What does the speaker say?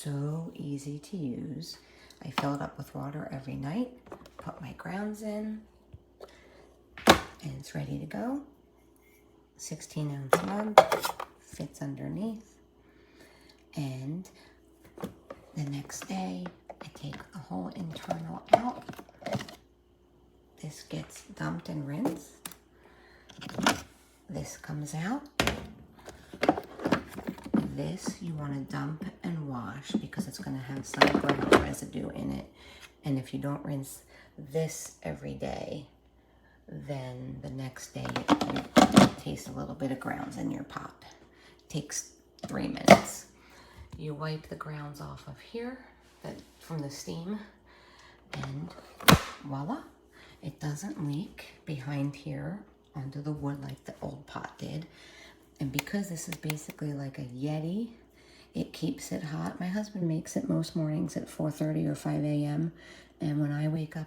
so easy to use. I fill it up with water every night, put my grounds in, and it's ready to go. 16-ounce mug, fits underneath. And the next day, I take the whole internal out. This gets dumped and rinsed. This comes out. This you want to dump and wash because it's going to have some ground residue in it. And if you don't rinse this every day, then the next day you taste a little bit of grounds in your pot. It takes 3 minutes. You wipe the grounds off of here from the steam, and voila, it doesn't leak behind here onto the wood like the old pot did. And because this is basically like a Yeti, it keeps it hot. My husband makes it most mornings at 4:30 or 5 a.m. And when I wake up